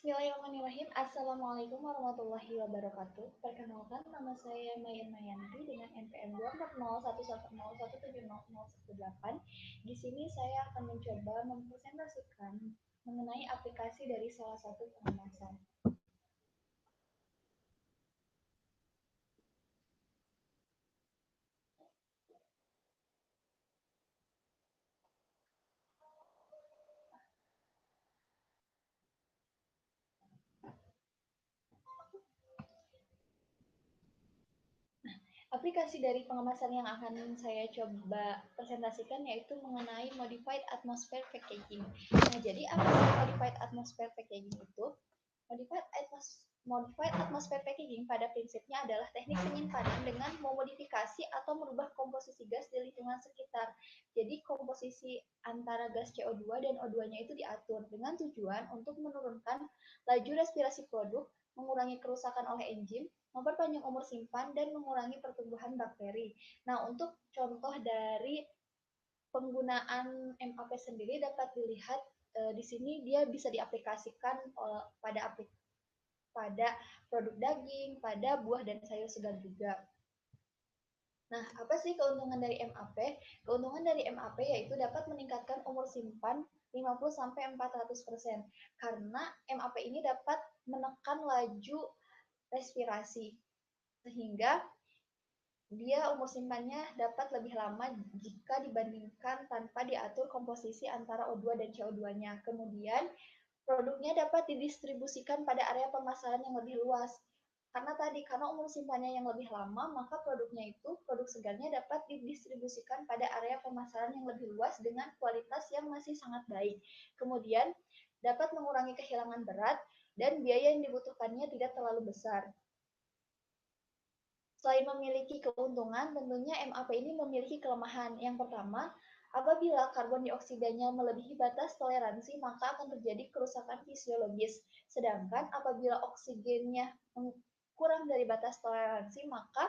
Bismillahirrahmanirrahim. Assalamualaikum warahmatullahi wabarakatuh. Perkenalkan, nama saya Mayan Mayanti dengan NPM 24011017018. Di sini saya akan mencoba mempresentasikan mengenai aplikasi dari salah satu pengemasan. Aplikasi dari pengemasan yang akan saya coba presentasikan yaitu mengenai Modified Atmosphere Packaging. Nah, jadi apa sih Modified Atmosphere Packaging itu? Modified atmosphere packaging pada prinsipnya adalah teknik penyimpanan dengan memodifikasi atau merubah komposisi gas di lingkungan sekitar. Jadi komposisi antara gas CO2 dan O2-nya itu diatur dengan tujuan untuk menurunkan laju respirasi produk, mengurangi kerusakan oleh enzim, memperpanjang umur simpan, dan mengurangi pertumbuhan bakteri. Nah, untuk contoh dari penggunaan MAP sendiri dapat dilihat di sini dia bisa diaplikasikan pada produk daging, pada buah dan sayur segar juga. Nah, apa sih keuntungan dari MAP? Keuntungan dari MAP yaitu dapat meningkatkan umur simpan 50-400% karena MAP ini dapat menekan laju respirasi sehingga dia umur simpannya dapat lebih lama jika dibandingkan tanpa diatur komposisi antara O2 dan CO2-nya. Kemudian produknya dapat didistribusikan pada area pemasaran yang lebih luas. Karena umur simpannya yang lebih lama, maka produk segarnya dapat didistribusikan pada area pemasaran yang lebih luas dengan kualitas yang masih sangat baik. Kemudian dapat mengurangi kehilangan berat dan biaya yang dibutuhkannya tidak terlalu besar. Selain memiliki keuntungan, tentunya MAP ini memiliki kelemahan. Yang pertama, apabila karbon dioksidanya melebihi batas toleransi, maka akan terjadi kerusakan fisiologis. Sedangkan apabila oksigennya kurang dari batas toleransi, maka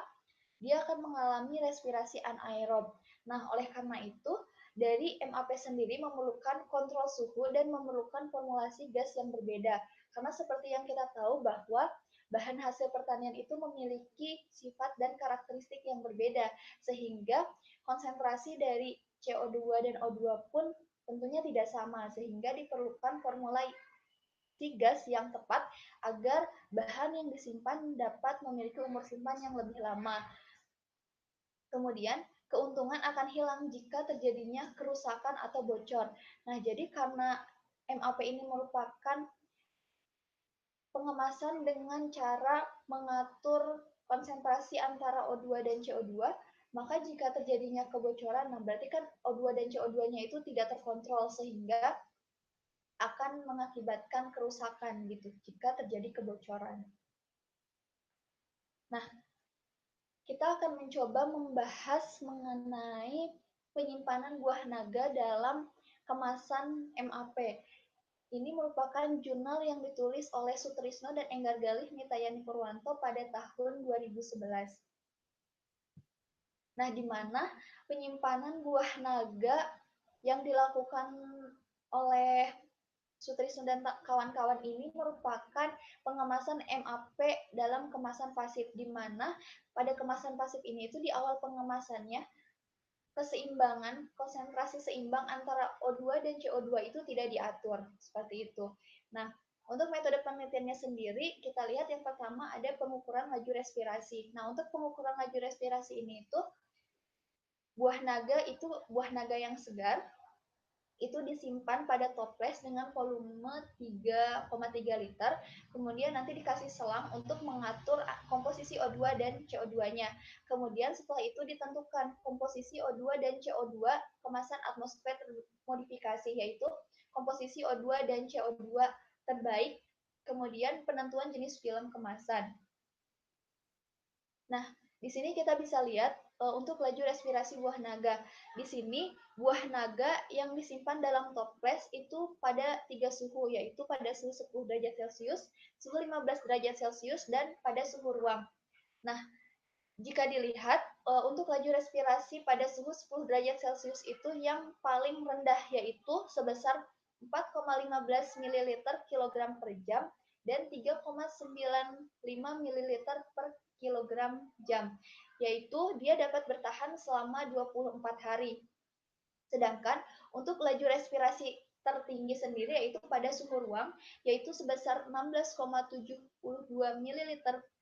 dia akan mengalami respirasi anaerob. Nah, oleh karena itu, dari MAP sendiri memerlukan kontrol suhu dan memerlukan formulasi gas yang berbeda. Karena seperti yang kita tahu bahwa bahan hasil pertanian itu memiliki sifat dan karakteristik yang berbeda, sehingga konsentrasi dari CO2 dan O2 pun tentunya tidak sama, sehingga diperlukan formulasi gas yang tepat agar bahan yang disimpan dapat memiliki umur simpan yang lebih lama. Kemudian, keuntungan akan hilang jika terjadinya kerusakan atau bocor. Nah, jadi karena MAP ini merupakan pengemasan dengan cara mengatur konsentrasi antara O2 dan CO2, maka jika terjadinya kebocoran, nah berarti kan O2 dan CO2-nya itu tidak terkontrol sehingga akan mengakibatkan kerusakan gitu jika terjadi kebocoran. Nah, kita akan mencoba membahas mengenai penyimpanan buah naga dalam kemasan MAP. Ini merupakan jurnal yang ditulis oleh Sutrisno dan Enggar Galih Nitayani Purwanto pada tahun 2011. Nah, di mana penyimpanan buah naga yang dilakukan oleh Sutrisno dan kawan-kawan ini merupakan pengemasan MAP dalam kemasan pasif, di mana pada kemasan pasif ini itu di awal pengemasannya keseimbangan konsentrasi seimbang antara O2 dan CO2 itu tidak diatur seperti itu. Nah, untuk metode penelitiannya sendiri, kita lihat yang pertama ada pengukuran laju respirasi. Nah, untuk pengukuran laju respirasi ini itu buah naga yang segar itu disimpan pada toples dengan volume 3,3 liter, kemudian nanti dikasih selang untuk mengatur komposisi O2 dan CO2-nya. Kemudian setelah itu ditentukan komposisi O2 dan CO2 kemasan atmosfer termodifikasi, yaitu komposisi O2 dan CO2 terbaik, kemudian penentuan jenis film kemasan. Nah, di sini kita bisa lihat untuk laju respirasi buah naga. Di sini buah naga yang disimpan dalam toples itu pada 3 suhu, yaitu pada suhu 10 derajat Celcius, suhu 15 derajat Celcius, dan pada suhu ruang. Nah, jika dilihat untuk laju respirasi pada suhu 10 derajat Celcius itu yang paling rendah yaitu sebesar 4,15 ml kilogram per jam, dan 3,95 ml per kilogram jam, yaitu dia dapat bertahan selama 24 hari. Sedangkan untuk laju respirasi tertinggi sendiri yaitu pada suhu ruang, yaitu sebesar 16,72 ml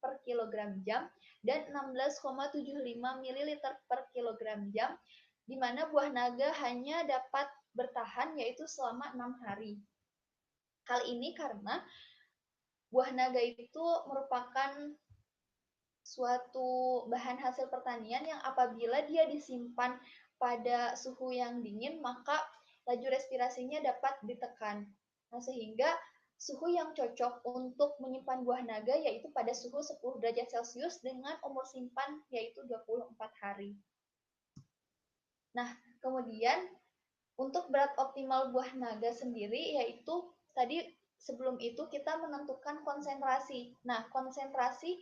per kilogram jam dan 16,75 ml per kilogram jam, di mana buah naga hanya dapat bertahan yaitu selama 6 hari. Hal ini karena buah naga itu merupakan suatu bahan hasil pertanian yang apabila dia disimpan pada suhu yang dingin, maka laju respirasinya dapat ditekan. Nah, sehingga suhu yang cocok untuk menyimpan buah naga yaitu pada suhu 10 derajat Celcius dengan umur simpan yaitu 24 hari. Nah, kemudian untuk berat optimal buah naga sendiri yaitu tadi sebelum itu kita menentukan konsentrasi. Nah, konsentrasi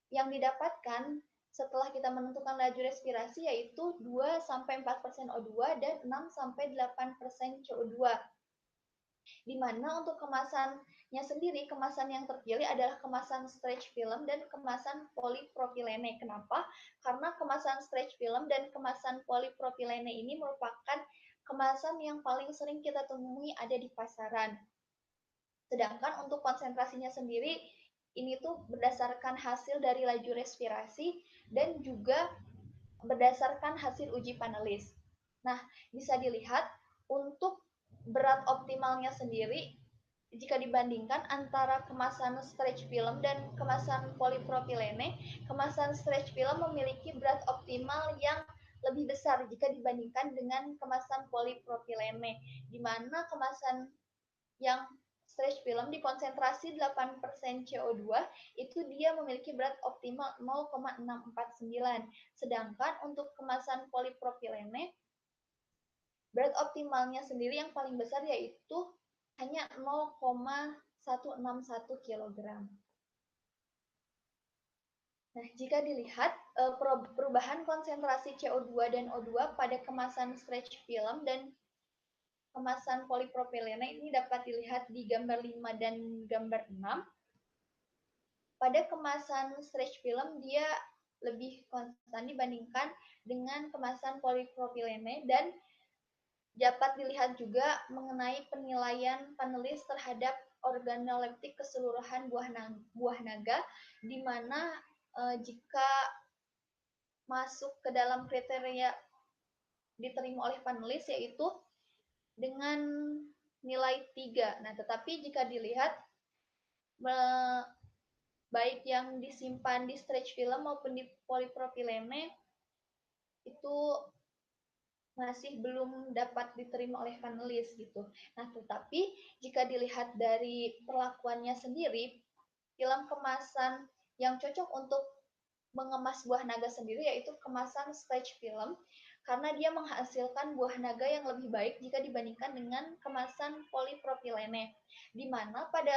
yang didapatkan setelah kita menentukan laju respirasi yaitu 2-4% O2 dan 6-8% CO2. Di mana untuk kemasannya sendiri, kemasan yang terpilih adalah kemasan stretch film dan kemasan polipropilene. Kenapa? Karena kemasan stretch film dan kemasan polipropilene ini merupakan kemasan yang paling sering kita temui ada di pasaran. Sedangkan untuk konsentrasinya sendiri, ini tuh berdasarkan hasil dari laju respirasi dan juga berdasarkan hasil uji panelis. Nah, bisa dilihat untuk berat optimalnya sendiri, jika dibandingkan antara kemasan stretch film dan kemasan polipropilene, kemasan stretch film memiliki berat optimal yang lebih besar jika dibandingkan dengan kemasan polipropilene, di mana kemasan yang stretch film di konsentrasi 8% CO2 itu dia memiliki berat optimal 0,649. Sedangkan untuk kemasan polipropilene berat optimalnya sendiri yang paling besar yaitu hanya 0,161 kg. Nah, jika dilihat perubahan konsentrasi CO2 dan O2 pada kemasan stretch film dan kemasan polipropilene ini dapat dilihat di gambar 5 dan gambar 6. Pada kemasan stretch film dia lebih konstan dibandingkan dengan kemasan polipropilene dan dapat dilihat juga mengenai penilaian panelis terhadap organoleptik keseluruhan buah naga, di mana jika masuk ke dalam kriteria diterima oleh panelis yaitu dengan nilai 3. Nah, tetapi jika dilihat baik yang disimpan di stretch film maupun di polipropilene itu masih belum dapat diterima oleh panelis gitu. Nah, tetapi jika dilihat dari perlakuannya sendiri, film kemasan yang cocok untuk mengemas buah naga sendiri yaitu kemasan stretch film karena dia menghasilkan buah naga yang lebih baik jika dibandingkan dengan kemasan polipropilene, di mana pada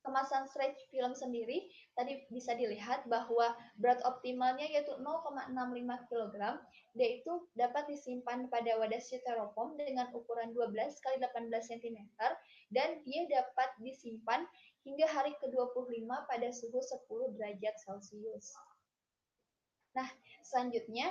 kemasan stretch film sendiri tadi bisa dilihat bahwa berat optimalnya yaitu 0,65 kg, yaitu dapat disimpan pada wadah styrofoam dengan ukuran 12 x 18 cm dan dia dapat disimpan hingga hari ke-25 pada suhu 10 derajat Celcius. Nah, selanjutnya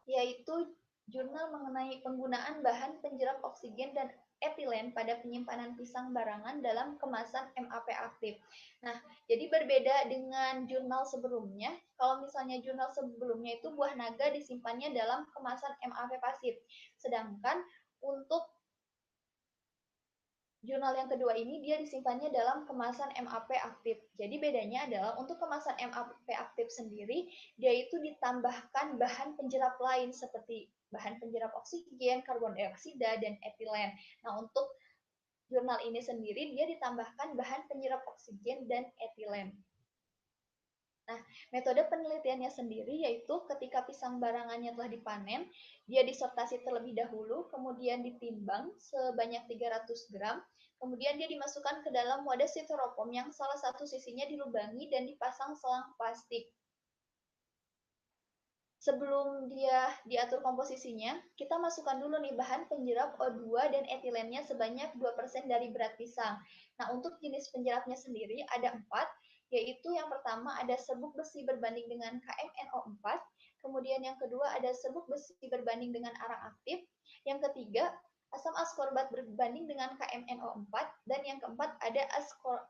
yaitu jurnal mengenai penggunaan bahan penyerap oksigen dan etilen pada penyimpanan pisang barangan dalam kemasan MAP aktif. Nah, jadi berbeda dengan jurnal sebelumnya. Kalau misalnya jurnal sebelumnya itu buah naga disimpannya dalam kemasan MAP pasif. Sedangkan untuk jurnal yang kedua ini dia disimpannya dalam kemasan MAP aktif. Jadi bedanya adalah untuk kemasan MAP aktif sendiri, dia itu ditambahkan bahan penjerap lain seperti bahan penjerap oksigen, karbon dioksida, dan etilen. Nah, untuk jurnal ini sendiri dia ditambahkan bahan penyerap oksigen dan etilen. Nah, metode penelitiannya sendiri yaitu ketika pisang barangannya telah dipanen, dia disortasi terlebih dahulu, kemudian ditimbang sebanyak 300 gram, kemudian dia dimasukkan ke dalam wadah styrofoam yang salah satu sisinya dilubangi dan dipasang selang plastik. sebelum dia diatur komposisinya, kita masukkan dulu nih bahan penjerap O2 dan etilennya sebanyak 2% dari berat pisang. Nah, untuk jenis penjerapnya sendiri ada 4, yaitu yang pertama ada serbuk besi berbanding dengan KMNO4, kemudian yang kedua ada serbuk besi berbanding dengan arang aktif, yang ketiga asam askorbat berbanding dengan KMNO4, dan yang keempat ada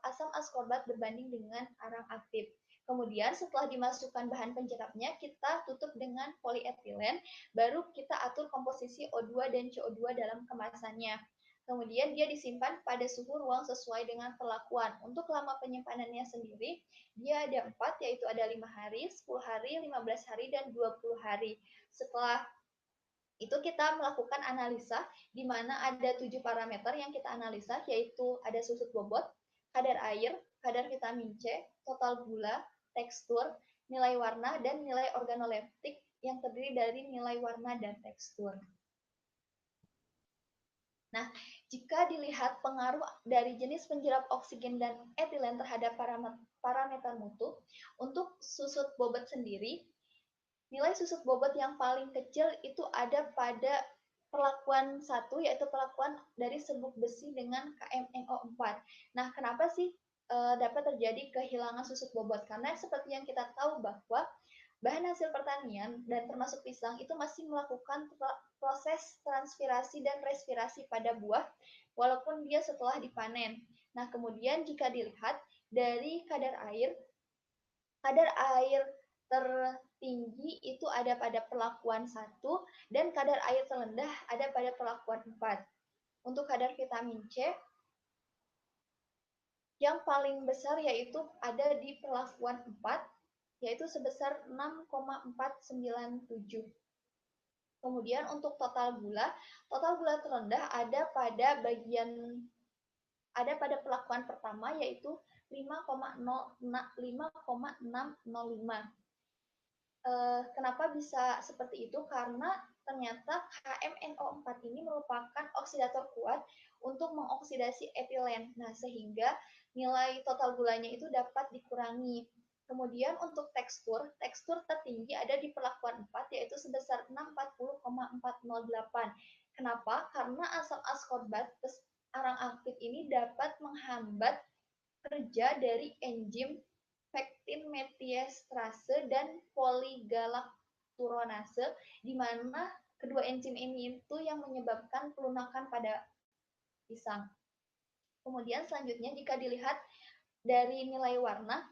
asam askorbat berbanding dengan arang aktif. Kemudian setelah dimasukkan bahan penjerapnya, kita tutup dengan polietilen, baru kita atur komposisi O2 dan CO2 dalam kemasannya. Kemudian dia disimpan pada suhu ruang sesuai dengan perlakuan. Untuk lama penyimpanannya sendiri, dia ada 4, yaitu ada 5 hari, 10 hari, 15 hari, dan 20 hari. Setelah itu kita melakukan analisa di mana ada 7 parameter yang kita analisa, yaitu ada susut bobot, kadar air, kadar vitamin C, total gula, tekstur, nilai warna, dan nilai organoleptik yang terdiri dari nilai warna dan tekstur. Nah, jika dilihat pengaruh dari jenis penjerap oksigen dan etilen terhadap parameter mutu, untuk susut bobot sendiri, nilai susut bobot yang paling kecil itu ada pada perlakuan 1, yaitu perlakuan dari serbuk besi dengan KMNO4. Nah, kenapa sih dapat terjadi kehilangan susut bobot? Karena seperti yang kita tahu bahwa bahan hasil pertanian dan termasuk pisang itu masih melakukan proses transpirasi dan respirasi pada buah walaupun dia setelah dipanen. Nah, kemudian jika dilihat dari kadar air tertinggi itu ada pada perlakuan 1 dan kadar air terendah ada pada perlakuan 4. Untuk kadar vitamin C yang paling besar yaitu ada di perlakuan 4, yaitu sebesar 6,497. Kemudian untuk total gula terendah ada pada perlakuan pertama yaitu 5,605. Kenapa bisa seperti itu? Karena ternyata KMNO4 ini merupakan oksidator kuat untuk mengoksidasi etilen. Nah, sehingga nilai total gulanya itu dapat dikurangi. Kemudian untuk tekstur tertinggi ada di perlakuan 4 yaitu sebesar 640,408. Kenapa? Karena asam askorbat arang aktif ini dapat menghambat kerja dari enzim pektin metiestrase dan poligalakturonase, di mana kedua enzim ini itu yang menyebabkan pelunakan pada pisang. Kemudian selanjutnya jika dilihat dari nilai warna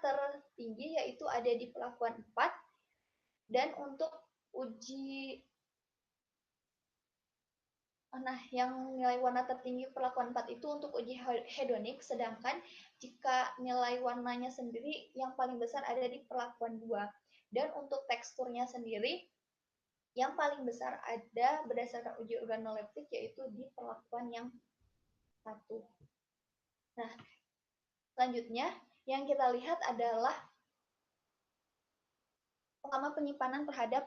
tertinggi yaitu ada di perlakuan 4, dan untuk uji yang nilai warna tertinggi perlakuan 4 itu untuk uji hedonik, sedangkan jika nilai warnanya sendiri yang paling besar ada di perlakuan 2. Dan untuk teksturnya sendiri, yang paling besar ada berdasarkan uji organoleptik yaitu di perlakuan yang 1. Nah, selanjutnya yang kita lihat adalah lama penyimpanan terhadap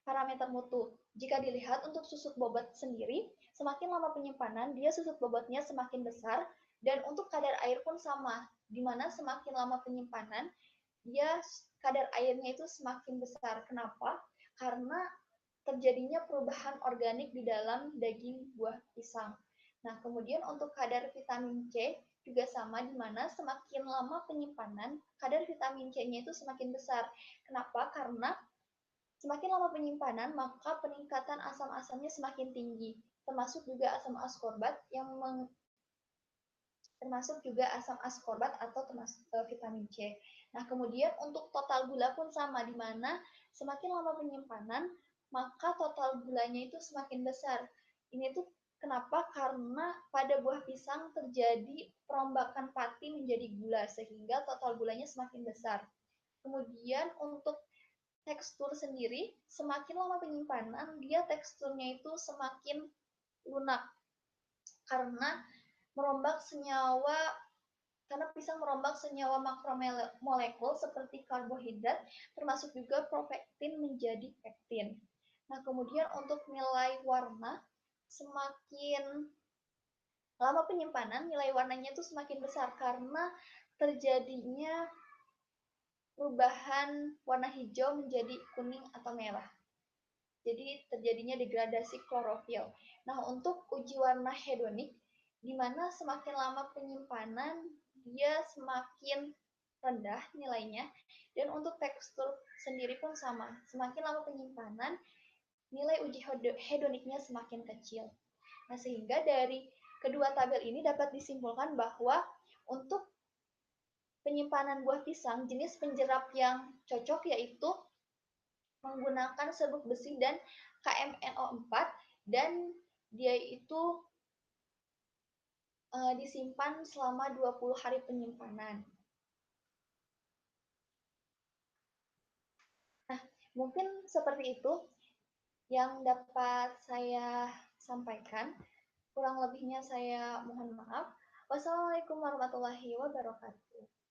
parameter mutu. Jika dilihat untuk susut bobot sendiri, semakin lama penyimpanan, dia susut bobotnya semakin besar, dan untuk kadar air pun sama, di mana semakin lama penyimpanan, dia kadar airnya itu semakin besar. Kenapa? Karena terjadinya perubahan organik di dalam daging buah pisang. Nah, kemudian untuk kadar vitamin C juga sama, di mana semakin lama penyimpanan, kadar vitamin C-nya itu semakin besar. Kenapa? Karena semakin lama penyimpanan, maka peningkatan asam-asamnya semakin tinggi, termasuk juga asam askorbat atau termasuk vitamin C. Nah, kemudian untuk total gula pun sama, di mana semakin lama penyimpanan, maka total gulanya itu semakin besar. Ini tuh kenapa? Karena pada buah pisang terjadi perombakan pati menjadi gula, sehingga total gulanya semakin besar. Kemudian untuk tekstur sendiri, semakin lama penyimpanan, dia teksturnya itu semakin lunak. Karena pisang merombak senyawa makromolekul seperti karbohidrat, termasuk juga profektin menjadi pektin. Nah, kemudian untuk nilai warna, semakin lama penyimpanan, nilai warnanya itu semakin besar karena terjadinya perubahan warna hijau menjadi kuning atau merah. Jadi terjadinya degradasi klorofil. Nah, untuk uji warna hedonik, di mana semakin lama penyimpanan, dia semakin rendah nilainya, dan untuk tekstur sendiri pun sama. Semakin lama penyimpanan, nilai uji hedoniknya semakin kecil. Nah, sehingga dari kedua tabel ini dapat disimpulkan bahwa untuk penyimpanan buah pisang jenis penjerap yang cocok yaitu menggunakan serbuk besi dan KMNO4 dan dia itu disimpan selama 20 hari penyimpanan. Nah, mungkin seperti itu yang dapat saya sampaikan. Kurang lebihnya saya mohon maaf. Wassalamualaikum warahmatullahi wabarakatuh.